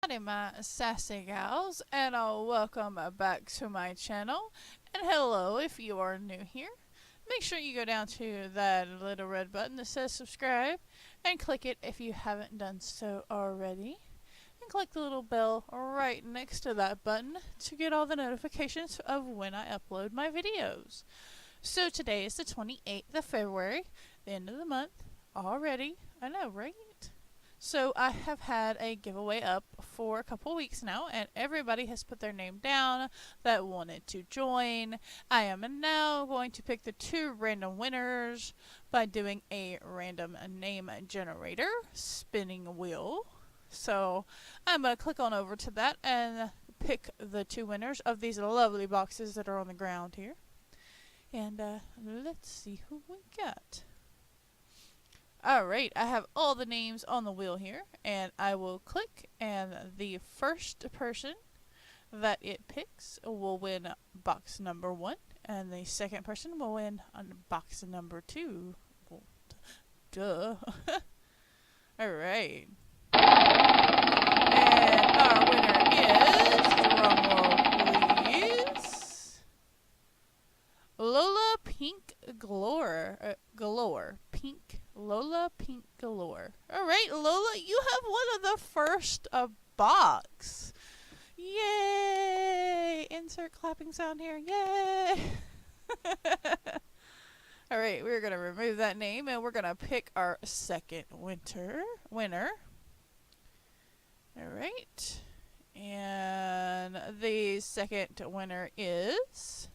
Howdy my sassy gals, and welcome back to my channel, and hello if you are new here. Make sure you go down to that little red button that says subscribe, and click it if you haven't done so already. And click the little bell right next to that button to get all the notifications of when I upload my videos. So today is the 28th of February, the end of the month already. I know, right? So I have had a giveaway up for a couple weeks now, and everybody has put their name down that wanted to join. I am now going to pick the 2 random winners by doing a random name generator spinning wheel. So I'm going to click on over to that and pick the 2 winners of these lovely boxes that are on the ground here. And let's see who we got. Alright, I have all the names on the wheel here, and I will click, and the first person that it picks will win box number 1, and the second person will win on box number 2. Well, duh. Alright. And our winner is, drumroll please, lolapinkgalore. Lolapinkgalore. Alright, Lola, you have one of the first box. Yay! Insert clapping sound here. Yay! Alright, we're going to remove that name and we're going to pick our second winner. Alright. And the second winner is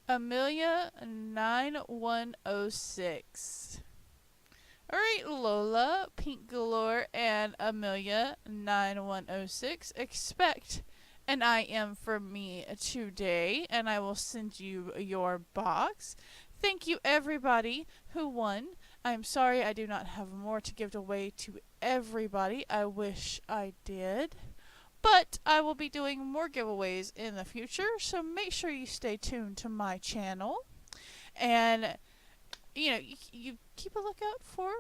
Amelia 9106. Alright, Lola, Pink Galore, and Amelia 9106. Expect an I am from me today, and I will send you your box. Thank you everybody who won. I'm sorry I do not have more to give away to everybody. I wish I did. But I will be doing more giveaways in the future, so make sure you stay tuned to my channel. And, you know, you keep a lookout for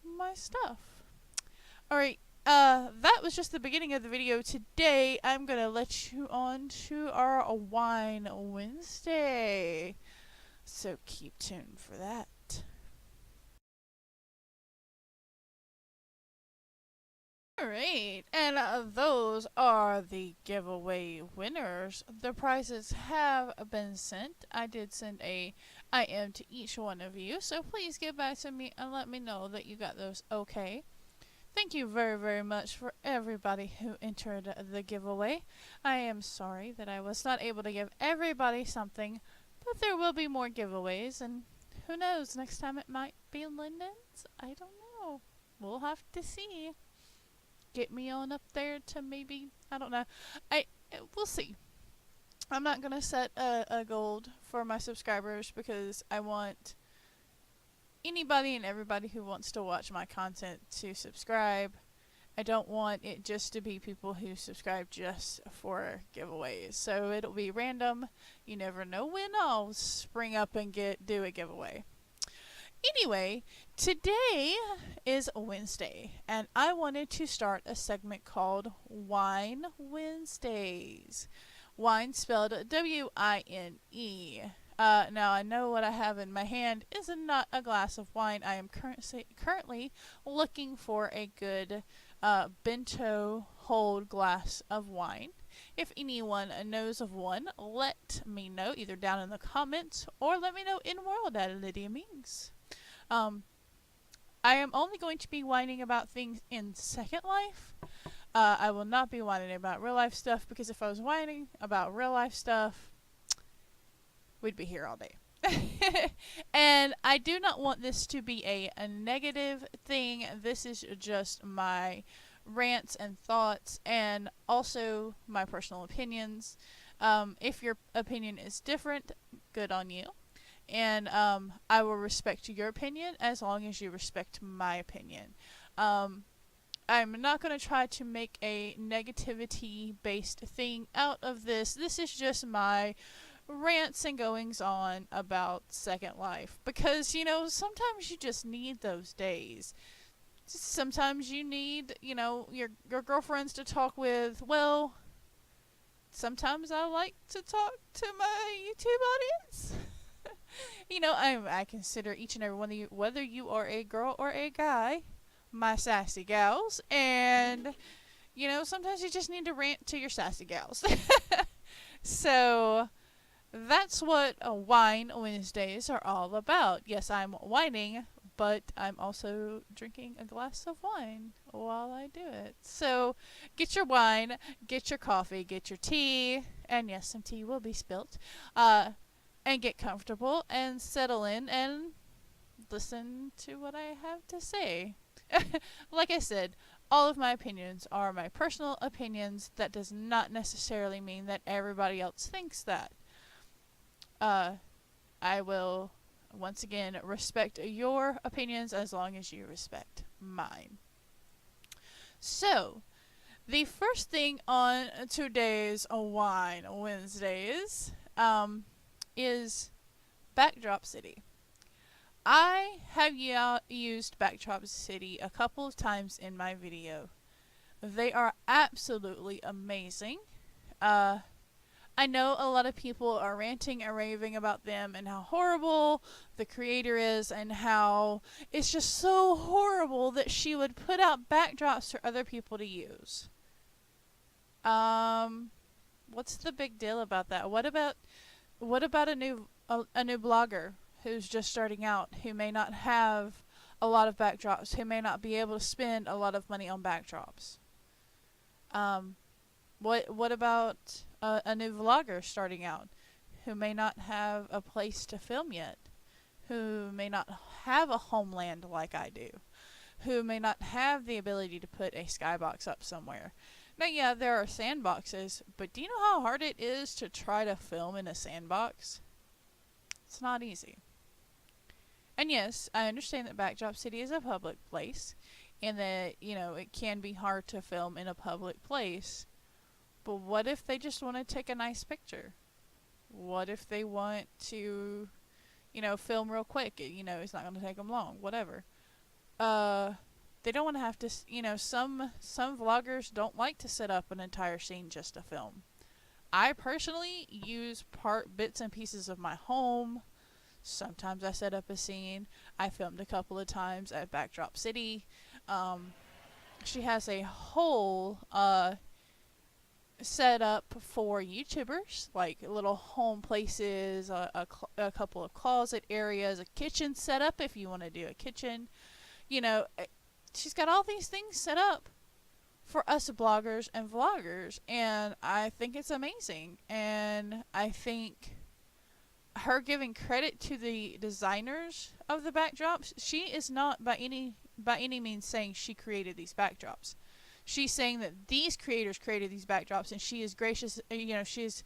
my stuff. Alright, that was just the beginning of the video. Today, I'm going to let you on to our Whine Wednesday. So keep tuned for that. Alright, and those are the giveaway winners. The prizes have been sent. I did send a IM to each one of you, so please get back to me and let me know that you got those okay. Thank you very, very much for everybody who entered the giveaway. I am sorry that I was not able to give everybody something, but there will be more giveaways, and who knows, next time it might be Linden's? I don't know. We'll have to see. Get me on up there to maybe, I don't know. We'll see. I'm not going to set a goal for my subscribers because I want anybody and everybody who wants to watch my content to subscribe. I don't want it just to be people who subscribe just for giveaways. So it'll be random. You never know when I'll spring up and do a giveaway. Anyway, today is Wednesday, and I wanted to start a segment called Whine Wednesdays. Whine spelled W-I-N-E. Now, I know what I have in my hand is not a glass of wine. I am currently looking for a good bento hold glass of wine. If anyone knows of one, let me know either down in the comments or let me know in world at Lyda Mynx. I am only going to be whining about things in Second Life. I will not be whining about real life stuff because if I was whining about real life stuff, we'd be here all day. And I do not want this to be a negative thing. This is just my rants and thoughts and also my personal opinions. If your opinion is different, good on you. And I will respect your opinion as long as you respect my opinion. I'm not going to try to make a negativity-based thing out of this. This is just my rants and goings on about Second Life, because sometimes you just need those days. Sometimes you need your girlfriends to talk with. Well, sometimes I like to talk to my YouTube audience. I consider each and every one of you, whether you are a girl or a guy, my sassy gals, and sometimes you just need to rant to your sassy gals. So that's what Wine Wednesdays are all about. Yes, I'm whining, but I'm also drinking a glass of wine while I do it. So get your wine, get your coffee, get your tea, and yes, some tea will be spilt, and get comfortable and settle in and listen to what I have to say. Like I said, all of my opinions are my personal opinions. That does not necessarily mean that everybody else thinks that. I will, once again, respect your opinions as long as you respect mine. So, the first thing on today's Wine Wednesdays is Backdrop City. I have used Backdrop City a couple of times in my video. They are absolutely amazing. I know a lot of people are ranting and raving about them and how horrible the creator is and how it's just so horrible that she would put out backdrops for other people to use. What's the big deal about that? What about a new blogger who's just starting out, who may not have a lot of backdrops, who may not be able to spend a lot of money on backdrops? What about a new vlogger starting out who may not have a place to film yet, who may not have a homeland like I do, who may not have the ability to put a skybox up somewhere? Now, yeah, there are sandboxes, but do you know how hard it is to try to film in a sandbox? It's not easy. And yes, I understand that Backdrop City is a public place, and that, it can be hard to film in a public place. But what if they just want to take a nice picture? What if they want to, film real quick? It's not going to take them long, whatever. They don't want to have to, some vloggers don't like to set up an entire scene just to film. I personally use bits and pieces of my home. Sometimes I set up a scene. I filmed a couple of times at Backdrop City. She has a whole set up for YouTubers, like little home places, a couple of closet areas, a kitchen set up if you want to do a kitchen. She's got all these things set up for us bloggers and vloggers, and I think it's amazing. And I think her giving credit to the designers of the backdrops, she is not by any means saying she created these backdrops. She's saying that these creators created these backdrops, and she is she's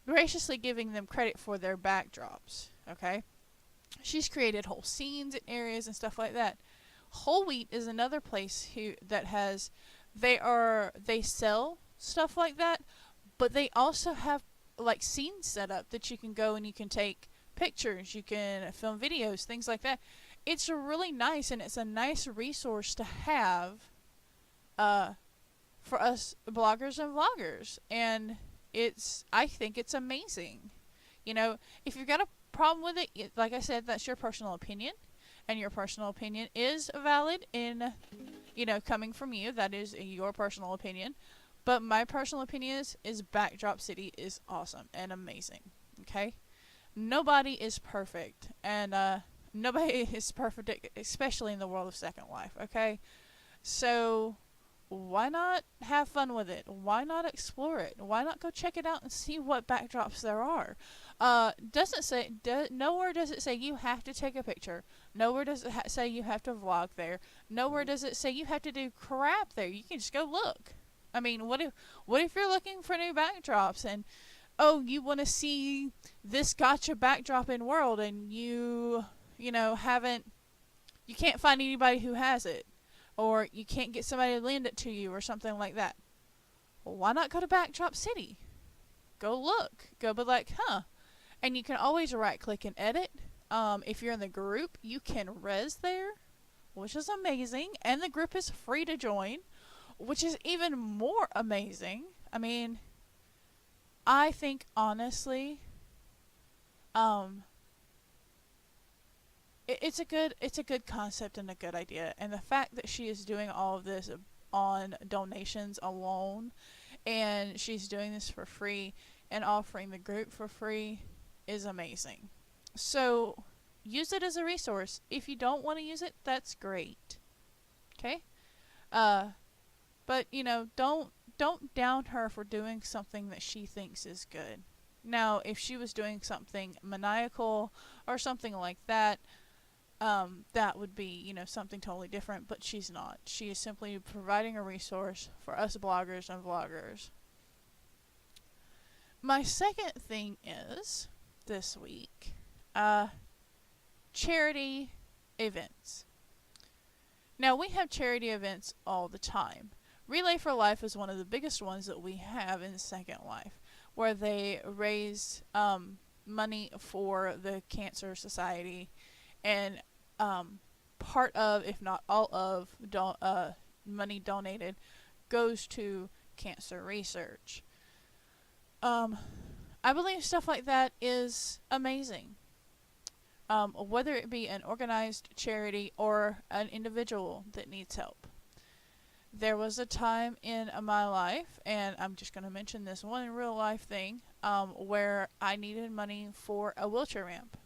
graciously giving them credit for their backdrops. Okay, she's created whole scenes and areas and stuff like that. Whole Wheat is another place they sell stuff like that, but they also have like scenes set up that you can go and you can take pictures, you can film videos, things like that. It's really nice, and it's a nice resource to have for us bloggers and vloggers, and I think it's amazing. If you've got a problem with it, like I said, that's your personal opinion, and your personal opinion is valid in coming from you. That is your personal opinion. But my personal opinion is Backdrop City is awesome and amazing. Okay? Nobody is perfect. And nobody is perfect, especially in the world of Second Life. Okay? So, why not have fun with it? Why not explore it? Why not go check it out and see what backdrops there are? Nowhere does it say you have to take a picture. Nowhere does it say you have to vlog there. Nowhere does it say you have to do crap there. You can just go look. I mean, what if you're looking for new backdrops and you want to see this gotcha backdrop in world, and you can't find anybody who has it, or you can't get somebody to lend it to you or something like that. Well, why not go to Backdrop City? Go look. Go be like, And you can always right click and edit. If you're in the group, you can res there, which is amazing. And the group is free to join, which is even more amazing. I mean, I think honestly, it's a good concept and a good idea. And the fact that she is doing all of this on donations alone, and she's doing this for free and offering the group for free is amazing. So use it as a resource. If you don't want to use it, that's great. Okay? But don't down her for doing something that she thinks is good. Now, if she was doing something maniacal or something like that, that would be, something totally different, but she's not. She is simply providing a resource for us bloggers and vloggers. My second thing is, this week, charity events. Now, we have charity events all the time. Relay for Life is one of the biggest ones that we have in Second Life, where they raise money for the Cancer Society, and part of, if not all of, money donated goes to cancer research. I believe stuff like that is amazing. Whether it be an organized charity or an individual that needs help. There was a time in my life, and I'm just going to mention this one real life thing, where I needed money for a wheelchair ramp.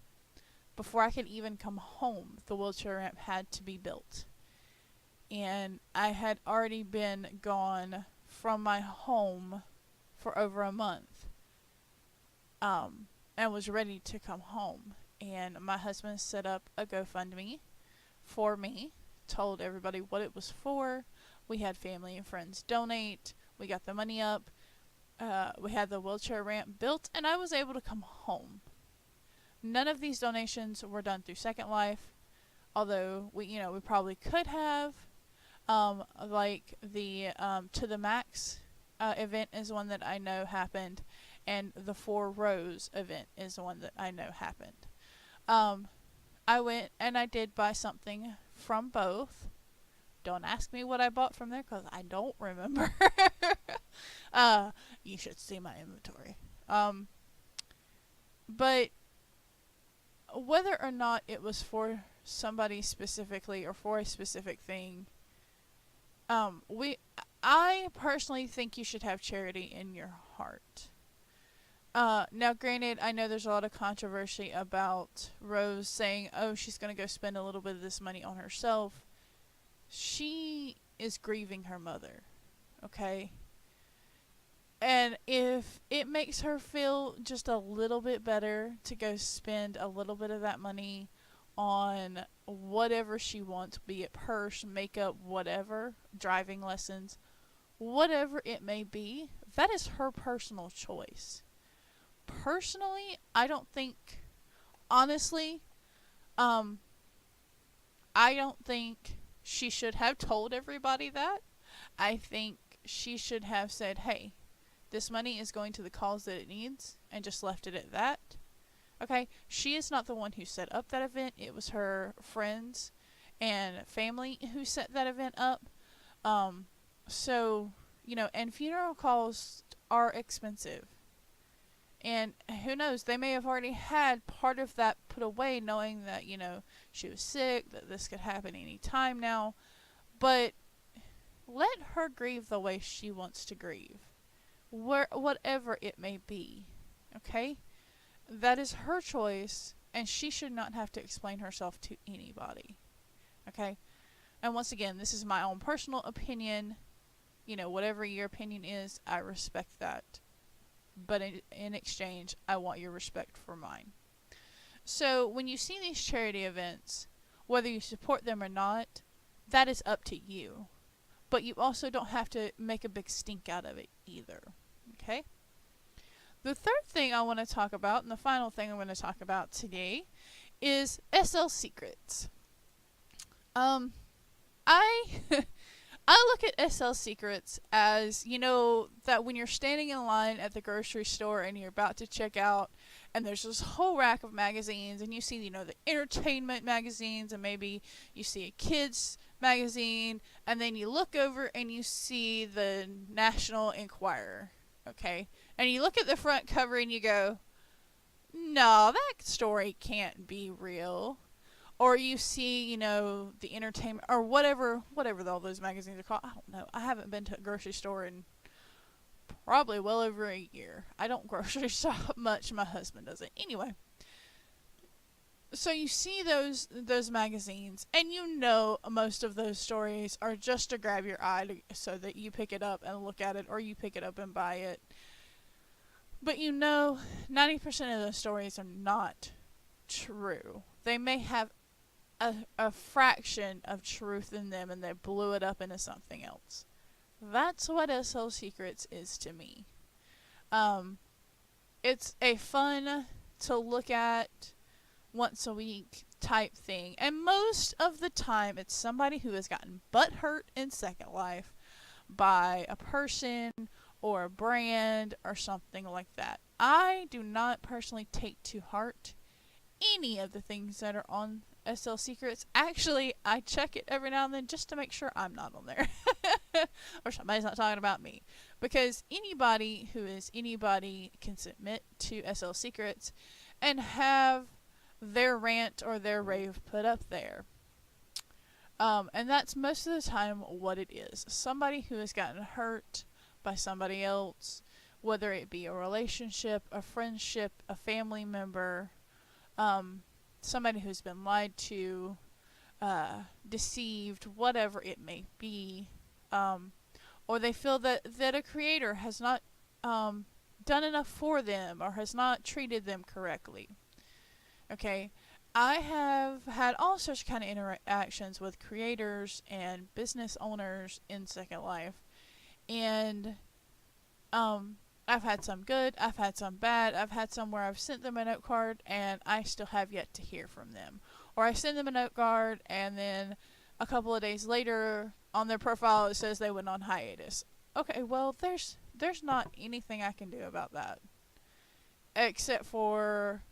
Before I could even come home, the wheelchair ramp had to be built. And I had already been gone from my home for over a month, and was ready to come home. And my husband set up a GoFundMe for me, told everybody what it was for. We had family and friends donate. We got the money up. We had the wheelchair ramp built, and I was able to come home. None of these donations were done through Second Life, although we probably could have. Like the To the Max event is one that I know happened, and the 4 Rows event is the one that I know happened. I went and I did buy something from both. Don't ask me what I bought from there because I don't remember. You should see my inventory. But whether or not it was for somebody specifically or for a specific thing, I personally think you should have charity in your heart. Now, granted, I know there's a lot of controversy about Rose saying, oh, she's going to go spend a little bit of this money on herself. She is grieving her mother, okay? And if it makes her feel just a little bit better to go spend a little bit of that money on whatever she wants, be it purse, makeup, whatever, driving lessons, whatever it may be, that is her personal choice. Personally, I don't think, honestly, I don't think she should have told everybody that. I think she should have said, hey, this money is going to the cause that it needs, and just left it at that. Okay, she is not the one who set up that event. It was her friends and family who set that event up. So, and funeral costs are expensive. And who knows, they may have already had part of that put away, knowing that, she was sick, that this could happen any time now. But let her grieve the way she wants to grieve. Whatever it may be. Okay? That is her choice, and she should not have to explain herself to anybody. Okay? And once again, this is my own personal opinion. Whatever your opinion is, I respect that. But in exchange, I want your respect for mine. So, when you see these charity events, whether you support them or not, that is up to you. But you also don't have to make a big stink out of it either. Okay? The third thing I want to talk about, and the final thing I'm going to talk about today, is SL Secrets. I look at SL Secrets as, that when you're standing in line at the grocery store and you're about to check out and there's this whole rack of magazines, and you see, the entertainment magazines, and maybe you see a kids magazine, and then you look over and you see the National Enquirer, okay? And you look at the front cover and you go, no, that story can't be real. Or you see, the entertainment, or whatever all those magazines are called. I don't know. I haven't been to a grocery store in probably well over a year. I don't grocery shop much. My husband doesn't. Anyway, so you see those magazines, and most of those stories are just to grab your eye so that you pick it up and look at it, or you pick it up and buy it. But 90% of those stories are not true. They may have a fraction of truth in them, and they blew it up into something else. That's what SL Secrets is to me. It's a fun to look at once a week type thing. And most of the time, it's somebody who has gotten butthurt in Second Life by a person or a brand or something like that. I do not personally take to heart any of the things that are on SL Secrets. Actually, I check it every now and then just to make sure I'm not on there. Or somebody's not talking about me. Because anybody who is anybody can submit to SL Secrets and have their rant or their rave put up there. And that's most of the time what it is. Somebody who has gotten hurt by somebody else, whether it be a relationship, a friendship, a family member, somebody who's been lied to, deceived, whatever it may be, or they feel that a creator has not done enough for them or has not treated them correctly. Okay, I have had all sorts of kind of interactions with creators and business owners in Second Life, and I've had some good, I've had some bad, I've had some where I've sent them a note card and I still have yet to hear from them. Or I send them a note card and then a couple of days later on their profile it says they went on hiatus. Okay, well there's not anything I can do about that. Except for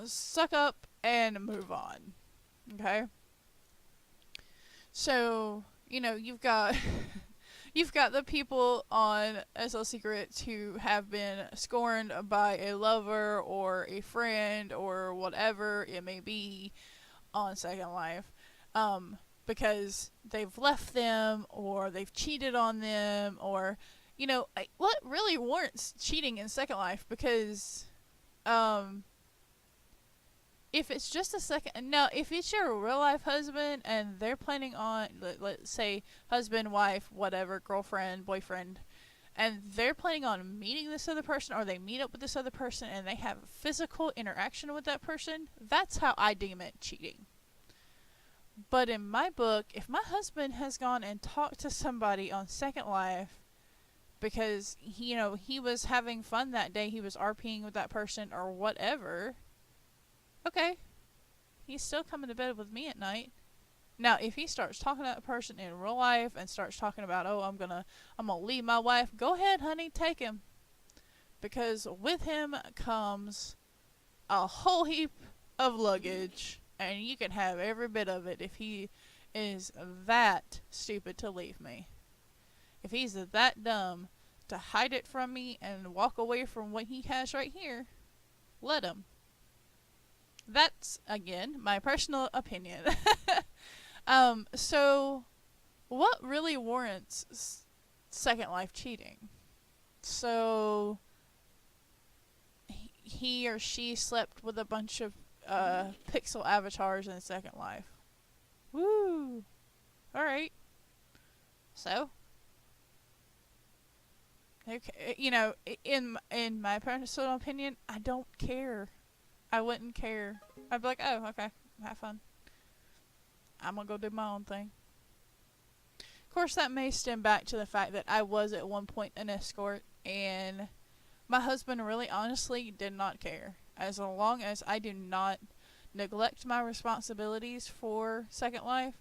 suck up and move on. Okay? So, you've got you've got the people on SL Secrets who have been scorned by a lover or a friend or whatever it may be on Second Life, because they've left them or they've cheated on them, or what really warrants cheating in Second Life, because if it's just a second, now if it's your real life husband and they're planning on, let's say husband, wife, whatever, girlfriend, boyfriend, and they're planning on meeting this other person, or they meet up with this other person and they have physical interaction with that person, that's how I deem it cheating. But in my book, if my husband has gone and talked to somebody on Second Life because he was having fun that day, he was RPing with that person or whatever, okay, he's still coming to bed with me at night. Now, if he starts talking to that person in real life and starts talking about, I'm gonna leave my wife, go ahead, honey, take him, because with him comes a whole heap of luggage, and you can have every bit of it if he is that stupid to leave me. If he's that dumb to hide it from me and walk away from what he has right here, let him. That's, again, my personal opinion. So, what really warrants Second Life cheating? So, he or she slept with a bunch of pixel avatars in Second Life. Woo! Alright. So, okay, in my personal opinion, I don't care. I wouldn't care. I'd be like, oh, okay, have fun. I'm gonna go do my own thing. Of course, that may stem back to the fact that I was at one point an escort, and my husband really honestly did not care. As long as I do not neglect my responsibilities for Second Life,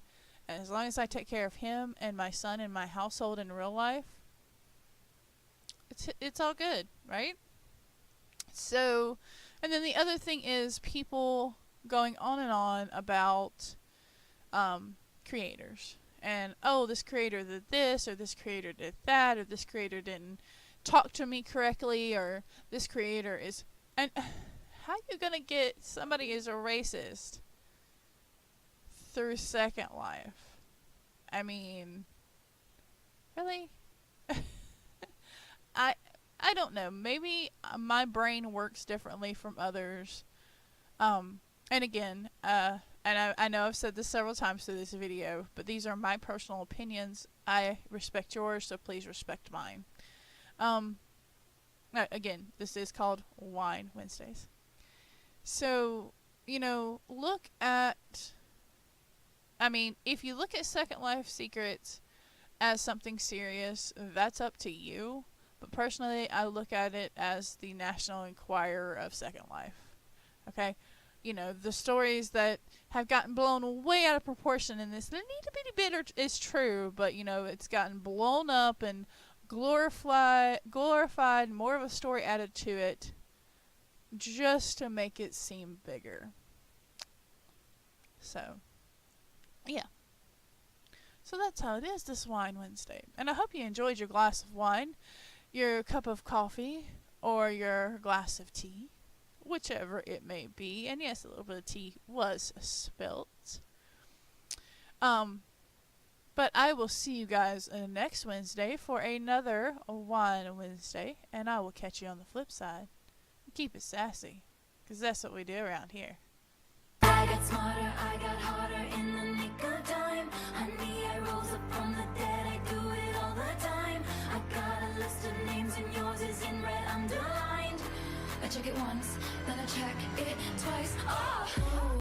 and as long as I take care of him and my son and my household in real life, it's all good, right? So, And then the other thing is people going on and on about creators. And, oh, this creator did this, or this creator did that, or this creator didn't talk to me correctly, or this creator is... And how you gonna get somebody is a racist through Second Life? I mean, really? I don't know. Maybe my brain works differently from others. And again, and I know I've said this several times through this video, but these are my personal opinions. I respect yours, so please respect mine. Again, this is called Whine Wednesdays. So, you know, look at... I mean, if you look at Second Life Secrets as something serious, that's up to you. But personally, I look at it as the National Enquirer of Second Life. Okay? You know, the stories that have gotten blown way out of proportion in this little bitty bit is true, but, you know, it's gotten blown up and glorified, more of a story added to it just to make it seem bigger. So, yeah. So that's how it is this Wine Wednesday. And I hope you enjoyed your glass of wine, your cup of coffee, or your glass of tea, whichever it may be. And yes, a little bit of tea was spilt. But I will see you guys next Wednesday for another Wine Wednesday, and I will catch you on the flip side. Keep it sassy, because that's what we do around here. I got smarter, I got harder in the nick of time. Honey, I rose up from the dead, I do it all the time. I got a list of names and yours is in red underlined. I check it once, then I check it twice. Oh!